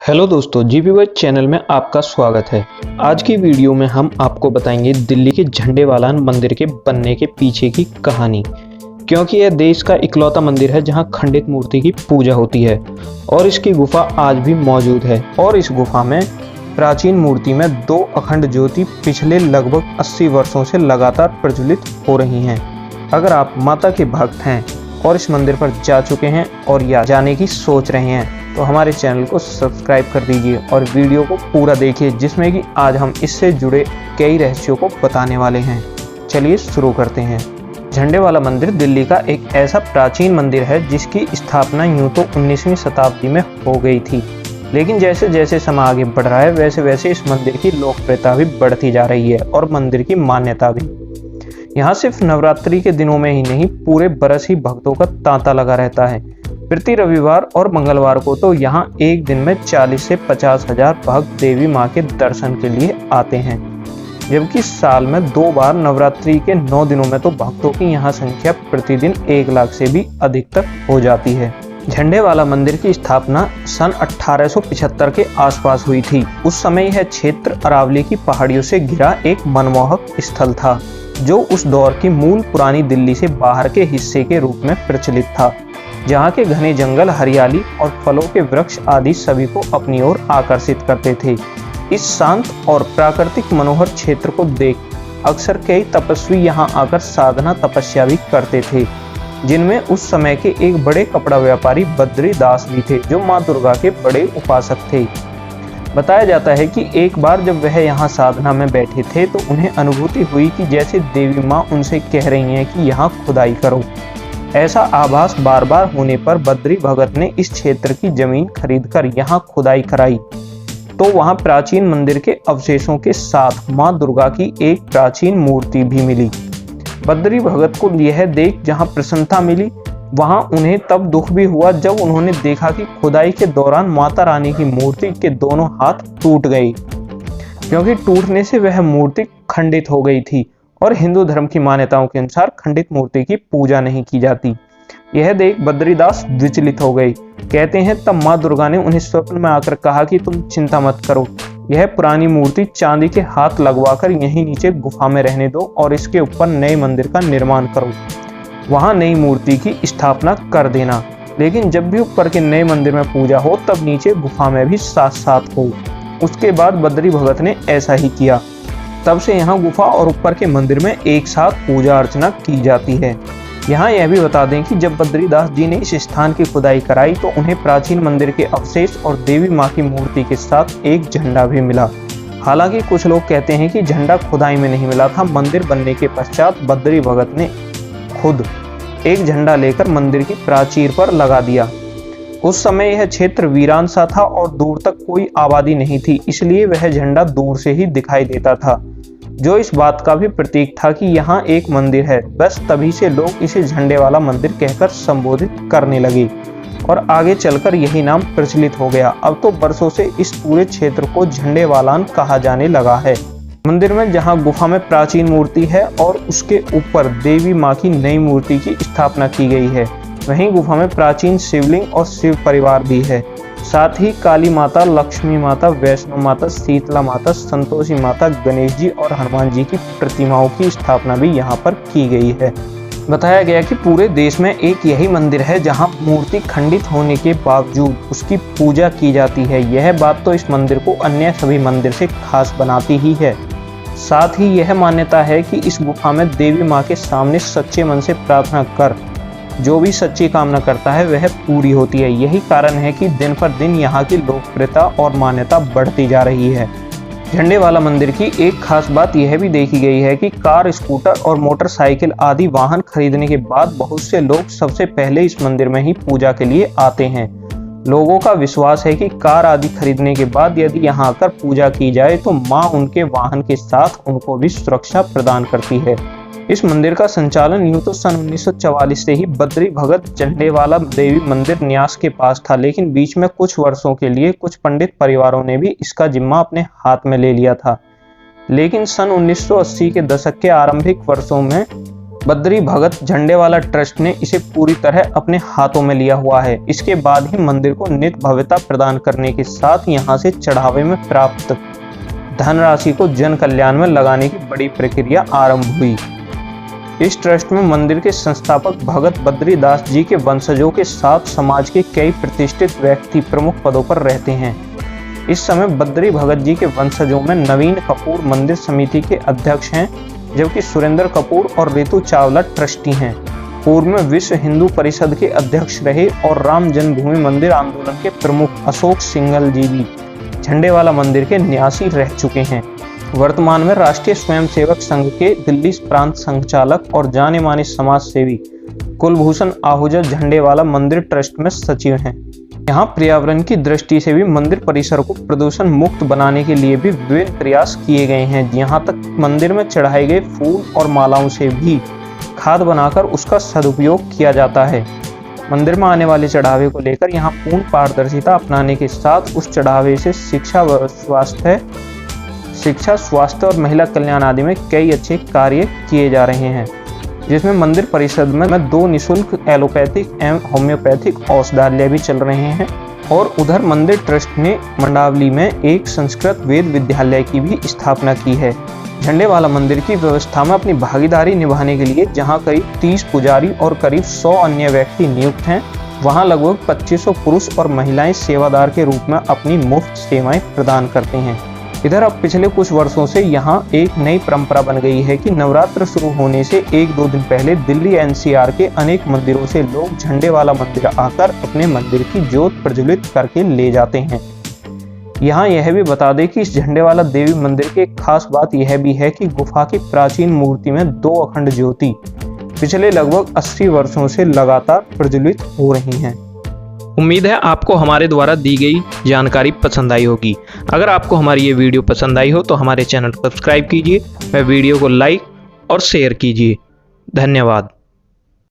Hello दोस्तों, GB wise channel में आपका स्वागत है। आज की वीडियो में हम आपको बताएंगे दिल्ली के झंडेवालान मंदिर के बनने के पीछे की कहानी, क्योंकि यह देश का इकलौता मंदिर है जहां खंडित मूर्ति की पूजा होती है और इसकी गुफा आज भी मौजूद है। और इस गुफा में प्राचीन मूर्ति में 2 अखंड ज्योति पिछले लगभग 80 वर्षों से लगातार प्रज्वलित हो रही हैं। अगर आप माता के भक्त हैं और इस मंदिर पर जा चुके हैं और या जाने की सोच रहे हैं तो हमारे चैनल को सब्सक्राइब कर दीजिए और वीडियो को पूरा देखिए, जिसमें कि आज हम इससे जुड़े कई रहस्यों को बताने वाले हैं। चलिए शुरू करते हैं। झंडेवाला मंदिर दिल्ली का एक ऐसा प्राचीन मंदिर है जिसकी स्थापना यूं तो 19वीं शताब्दी में हो गई थी, लेकिन जैसे जैसे समय आगे बढ़ रहा है वैसे वैसे इस मंदिर की लोकप्रियता भी बढ़ती जा रही है और मंदिर की मान्यता भी। यहाँ सिर्फ नवरात्रि के दिनों में ही नहीं, पूरे बरस ही भक्तों का तांता लगा रहता है। प्रति रविवार और मंगलवार को तो यहाँ एक दिन में 40 से 50 हजार भक्त देवी माँ के दर्शन के लिए आते हैं, जबकि साल में 2 बार नवरात्रि के 9 दिनों में तो भक्तों की यहाँ संख्या प्रतिदिन 1 लाख से भी अधिक तक हो जाती है। झंडेवाला मंदिर की स्थापना सन 1875 के आसपास हुई थी। उस समय यह क्षेत्र अरावली की पहाड़ियों से घिरा एक मनमोहक स्थल था, जो उस दौर की मूल पुरानी दिल्ली से बाहर के हिस्से के रूप में प्रचलित था, जहाँ के घने जंगल, हरियाली और फलों के वृक्ष आदि सभी को अपनी ओर आकर्षित करते थे। इस शांत और प्राकृतिक मनोहर क्षेत्र को देख अक्सर कई तपस्वी यहाँ आकर साधना तपस्या भी करते थे, जिनमें उस समय के एक बड़े कपड़ा व्यापारी बद्रीदास भी थे, जो माँ दुर्गा के बड़े उपासक थे। बताया जाता है कि एक बार जब वह यहाँ साधना में बैठे थे तो उन्हें अनुभूति हुई कि जैसे देवी माँ उनसे कह रही हैं कि यहाँ खुदाई करो। ऐसा आभास बार बार होने पर बद्री भगत ने इस क्षेत्र की जमीन खरीदकर यहाँ खुदाई कराई, तो वहाँ प्राचीन मंदिर के अवशेषों के साथ माँ दुर्गा की एक प्राचीन मूर्ति भी मिली। बद्री भगत को यह देख जहाँ प्रसन्नता मिली, वहाँ उन्हें तब दुख भी हुआ जब उन्होंने देखा कि खुदाई के दौरान माता रानी की मूर्ति के दोनों हाथ टूट गए, क्योंकि टूटने से वह मूर्ति खंडित हो गई थी और हिंदू धर्म की मान्यताओं के अनुसार खंडित मूर्ति की पूजा नहीं की जाती। यह देख बद्रीदास विचलित हो गए। कहते हैं तब माँ दुर्गा ने उन्हें स्वप्न में आकर कहा कि तुम चिंता मत करो, यह पुरानी मूर्ति चांदी के हाथ लगवाकर यहीं नीचे गुफा में रहने दो और इसके ऊपर नए मंदिर का निर्माण करो, वहां नई मूर्ति की स्थापना कर देना, लेकिन जब भी ऊपर के नए मंदिर में पूजा हो तब नीचे गुफा में भी साथ साथ हो। उसके बाद बद्री भगत ने ऐसा ही किया। तब से यहाँ गुफा और ऊपर के मंदिर में एक साथ पूजा अर्चना की जाती है। यहाँ यह भी बता दें कि जब बद्रीदास जी ने इस स्थान की खुदाई कराई तो उन्हें प्राचीन मंदिर के अवशेष और देवी माँ की मूर्ति के साथ एक झंडा भी मिला। हालांकि कुछ लोग कहते हैं कि झंडा खुदाई में नहीं मिला था, मंदिर बनने के पश्चात बद्री भगत ने खुद एक झंडा लेकर मंदिर की प्राचीर पर लगा दिया। उस समय यह क्षेत्र वीरान सा था और दूर तक कोई आबादी नहीं थी, इसलिए वह झंडा दूर से ही दिखाई देता था, जो इस बात का भी प्रतीक था कि यहाँ एक मंदिर है। बस तभी से लोग इसे झंडे वाला मंदिर कहकर संबोधित करने लगे और आगे चलकर यही नाम प्रचलित हो गया। अब तो बरसों से इस पूरे क्षेत्र को झंडेवालान कहा जाने लगा है। मंदिर में जहाँ गुफा में प्राचीन मूर्ति है और उसके ऊपर देवी माँ की नई मूर्ति की स्थापना की गई है, वहीं गुफा में प्राचीन शिवलिंग और शिव परिवार भी है। साथ ही काली माता, लक्ष्मी माता, वैष्णो माता, शीतला माता, संतोषी माता, गणेश जी और हनुमान जी की प्रतिमाओं की स्थापना भी यहाँ पर की गई है। बताया गया कि पूरे देश में एक यही मंदिर है जहाँ मूर्ति खंडित होने के बावजूद उसकी पूजा की जाती है। यह बात तो इस मंदिर को अन्य सभी मंदिर से खास बनाती ही है। साथ ही यह मान्यता है कि इस गुफा में देवी माँ के सामने सच्चे मन से प्रार्थना कर जो भी सच्ची कामना करता है वह पूरी होती है। यही कारण है कि दिन पर दिन यहाँ की लोकप्रियता और मान्यता बढ़ती जा रही है। झंडेवाला मंदिर की एक खास बात यह भी देखी गई है कि कार, स्कूटर और मोटरसाइकिल आदि वाहन खरीदने के बाद बहुत से लोग सबसे पहले इस मंदिर में ही पूजा के लिए आते हैं। लोगों का विश्वास है कि कार आदि खरीदने के बाद यदि यहाँ आकर पूजा की जाए तो माँ उनके वाहन के साथ उनको भी सुरक्षा प्रदान करती है। इस मंदिर का संचालन यूं तो सन 1944 से ही बद्री भगत झंडेवाला देवी मंदिर न्यास के पास था, लेकिन बीच में कुछ वर्षों के लिए कुछ पंडित परिवारों ने भी इसका जिम्मा अपने हाथ में ले लिया था। लेकिन सन 1980 के दशक के आरंभिक वर्षों में बद्री भगत झंडेवाला ट्रस्ट ने इसे पूरी तरह अपने हाथों में लिया हुआ है। इसके बाद ही मंदिर को नित्य भव्यता प्रदान करने के साथ यहाँ से चढ़ावे में प्राप्त धनराशि को जन कल्याण में लगाने की बड़ी प्रक्रिया आरंभ हुई। इस ट्रस्ट में मंदिर के संस्थापक भगत बद्री दास जी के वंशजों के साथ समाज के कई प्रतिष्ठित व्यक्ति प्रमुख पदों पर रहते हैं। इस समय बद्री भगत जी के वंशजों में नवीन कपूर मंदिर समिति के अध्यक्ष हैं, जबकि सुरेंद्र कपूर और रितु चावला ट्रस्टी हैं। पूर्व में विश्व हिंदू परिषद के अध्यक्ष रहे और राम जन्मभूमि मंदिर आंदोलन के प्रमुख अशोक सिंघल जी भी झंडेवाला मंदिर के न्यासी रह चुके हैं। वर्तमान में राष्ट्रीय स्वयंसेवक संघ के दिल्ली प्रांत संचालक और जाने माने समाज सेवी कुलभूषण आहूजा झंडेवाला मंदिर ट्रस्ट में सचिव हैं। यहाँ पर्यावरण की दृष्टि से भी मंदिर परिसर को प्रदूषण मुक्त बनाने के लिए भी विभिन्न प्रयास किए गए हैं। यहाँ तक मंदिर में चढ़ाए गए फूल और मालाओं से भी खाद बनाकर उसका सदुपयोग किया जाता है। मंदिर में आने वाले चढ़ावे को लेकर यहाँ पूर्ण पारदर्शिता अपनाने के साथ उस चढ़ावे से शिक्षा, स्वास्थ्य और महिला कल्याण आदि में कई अच्छे कार्य किए जा रहे हैं, जिसमें मंदिर परिषद में 2 निःशुल्क एलोपैथिक एवं होम्योपैथिक औषधालय भी चल रहे हैं। और उधर मंदिर ट्रस्ट ने मंडावली में एक संस्कृत वेद विद्यालय की भी स्थापना की है। झंडेवाला मंदिर की व्यवस्था में अपनी भागीदारी निभाने के लिए जहां करीब 30 पुजारी और करीब 100 अन्य व्यक्ति नियुक्त हैं, वहां लगभग 2500 पुरुष और महिलाएं सेवादार के रूप में अपनी मुफ्त सेवाएं प्रदान करते हैं। इधर अब पिछले कुछ वर्षों से यहाँ एक नई परंपरा बन गई है कि नवरात्र शुरू होने से 1-2 दिन पहले दिल्ली एनसीआर के अनेक मंदिरों से लोग झंडेवाला मंदिर आकर अपने मंदिर की ज्योत प्रज्वलित करके ले जाते हैं। यहाँ यह भी बता दें कि इस झंडेवाला देवी मंदिर की एक खास बात यह भी है कि गुफा की प्राचीन मूर्ति में 2 अखंड ज्योति पिछले लगभग 80 वर्षों से लगातार प्रज्वलित हो रही हैं। उम्मीद है आपको हमारे द्वारा दी गई जानकारी पसंद आई होगी। अगर आपको हमारी ये वीडियो पसंद आई हो तो हमारे चैनल को सब्सक्राइब कीजिए, वीडियो को लाइक और शेयर कीजिए। धन्यवाद।